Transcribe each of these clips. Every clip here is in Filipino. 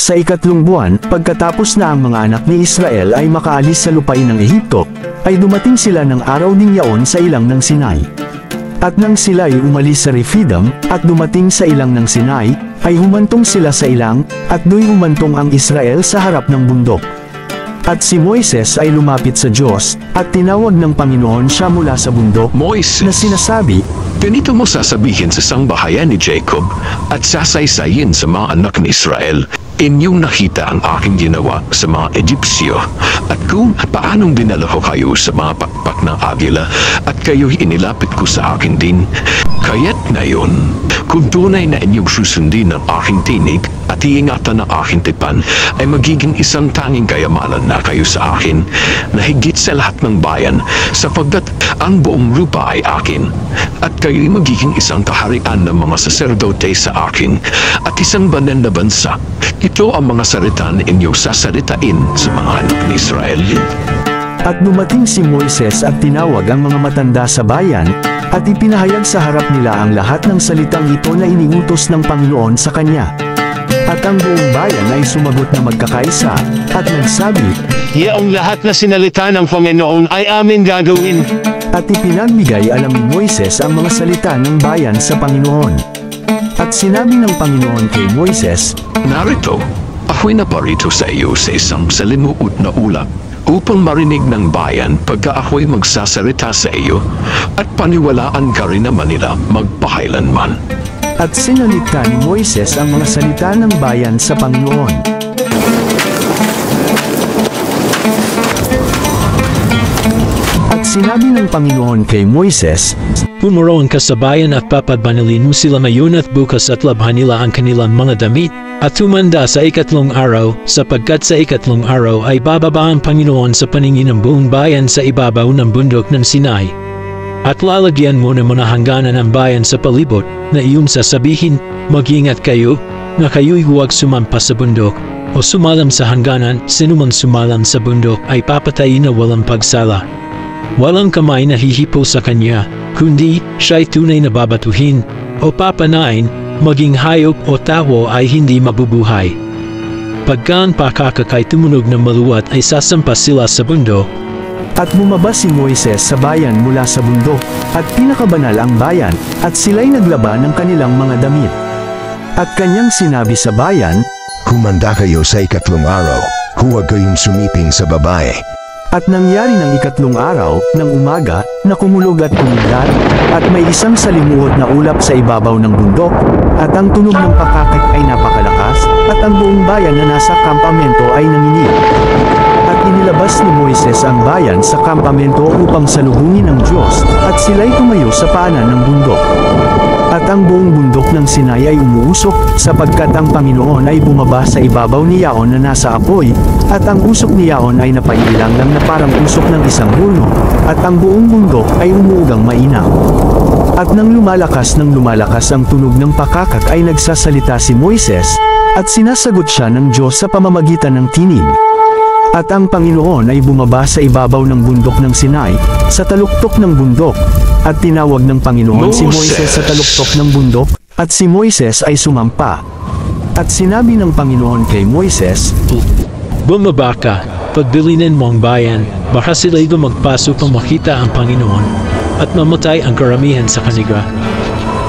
Sa ikatlong buwan, pagkatapos na ang mga anak ni Israel ay makaalis sa lupain ng Ehipto, ay dumating sila ng araw ng yaon sa ilang ng Sinai. At nang sila ay umalis sa Refidim, at dumating sa ilang ng Sinai, ay humantong sila sa ilang, at do'y humantong ang Israel sa harap ng bundok. At si Moises ay lumapit sa Diyos, at tinawag ng Panginoon siya mula sa bundok, Moises, na sinasabi, ganito mo sasabihin sa sangbahayan ni Jacob at sasaysayin sa mga anak ni Israel. Inyong nakita ang aking ginawa sa mga Egyptyo at kung paanong dinala ko kayo sa mga pakpak ng agila at kayo'y inilapit ko sa akin din. Kaya't ngayon, kung tunay na inyong susundin ang aking tinig at iingatan ang aking tipan, ay magiging isang tanging kayamanan na kayo sa akin na higit sa lahat ng bayan sapagkat ang buong lupa ay akin at kayo'y magiging isang kaharian ng mga saserdote sa akin at isang banal na bansa. Ito ang mga salita na inyong sasalitain sa mga anak ni Israel. At dumating si Moises at tinawag ang mga matanda sa bayan, at ipinahayag sa harap nila ang lahat ng salitang ito na iniutos ng Panginoon sa kanya. At ang buong bayan ay sumagot na magkakaisa, at nagsabi, Yaong lahat na sinalita ng Panginoon ay amin gagawin. At ipinagbigay alam ni Moises ang mga salita ng bayan sa Panginoon. At sinabi ng Panginoon kay Moises, Narito, ako'y naparito sa iyo sa isang salimuot na ulap upang marinig ng bayan pagka ako'y magsasalita sa iyo at paniwalaan ka rin naman nila magpakailanman. At sinalita ni Moises ang mga salita ng bayan sa Panginoon. At sinabi ng Panginoon kay Moises, Pumuroon ka sa bayan at papadbanalin mo sila ngayon at bukas at labhan nila ang kanilang mga damit, at tumanda sa ikatlong araw, sapagkat sa ikatlong araw ay bababa ang Panginoon sa paningin ng buong bayan sa ibabaw ng bundok ng Sinai. At lalagyan mo ng mga hangganan ng bayan sa palibot, na iyong sasabihin, mag-ingat kayo, na kayo'y huwag sumampas sa bundok, o sumalam sa hangganan, sinumang sumalam sa bundok ay papatayin na walang pagsala. Walang kamay na hihipo sa kanya, kundi siya'y tunay na babatuhin, o papanain, maging hayop o tao ay hindi mabubuhay. Pagka ang pakakakay tumunog ng maluwat ay sasampas sila sa bundok. At bumaba si Moises sa bayan mula sa bundok, at pinakabanal ang bayan, at sila'y naglaban ng kanilang mga damit. At kanyang sinabi sa bayan, Humanda kayo sa ikatlong araw, huwag kayong sumiping sa babae. At nangyari ng ikatlong araw, ng umaga, na kumulog at kumidlat, at may isang salimuot na ulap sa ibabaw ng bundok, at ang tunog ng pakakak ay napakalakas, at ang buong bayan na nasa kampamento ay nanginig. At inilabas ni Moises ang bayan sa kampamento upang salubungin ang Diyos, at sila'y tumayo sa paanan ng bundok. At ang buong bundok ng Sinai ay umuusok, sapagkat ang Panginoon ay bumaba sa ibabaw ni Yaon na nasa apoy, at ang usok ni Yaon ay napailang lang na parang usok ng isang puno, at ang buong bundok ay umuugang mainam. At nang lumalakas ang tunog ng pakakak ay nagsasalita si Moises, at sinasagot siya ng Diyos sa pamamagitan ng tinig. At ang Panginoon ay bumaba sa ibabaw ng bundok ng Sinai, sa taluktok ng bundok, at tinawag ng Panginoon si Moises sa taluktok ng bundok, at si Moises ay sumampa. At sinabi ng Panginoon kay Moises, Bumaba ka, pagbilinin mo ang bayan, baka sila'y magpasok ang makita ang Panginoon, at mamatay ang karamihan sa kanila.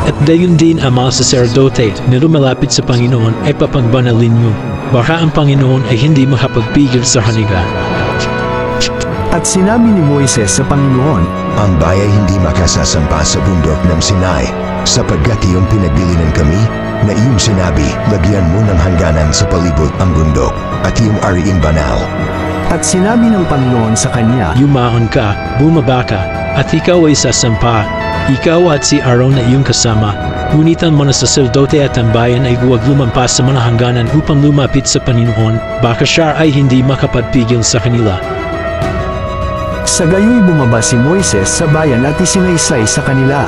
At dayon din ang mga saserdote na lumalapit sa Panginoon ay papagbanalin mo, baka ang Panginoon ay hindi makapagpigil sa kanila. At sinabi ni Moises sa Panginoon, Ang bayan hindi makasasampa sa bundok ng Sinai, sapagkat iyong pinagbilinan kami, na iyong sinabi, lagyan mo ng hangganan sa palibot ang bundok, at iyong ariing banal. At sinabi ng Panginoon sa kanya, Yumaon ka, bumaba ka, at ikaw ay sasampa, ikaw at si Aaron na iyong kasama, ngunit ang mga saserdote at ang bayan ay huwag lumampas sa mga hangganan upang lumapit sa Panginoon, baka siya ay hindi makapagpigil sa kanila. Sa gayoy bumaba si Moises sa bayan at isinaysay sa kanila.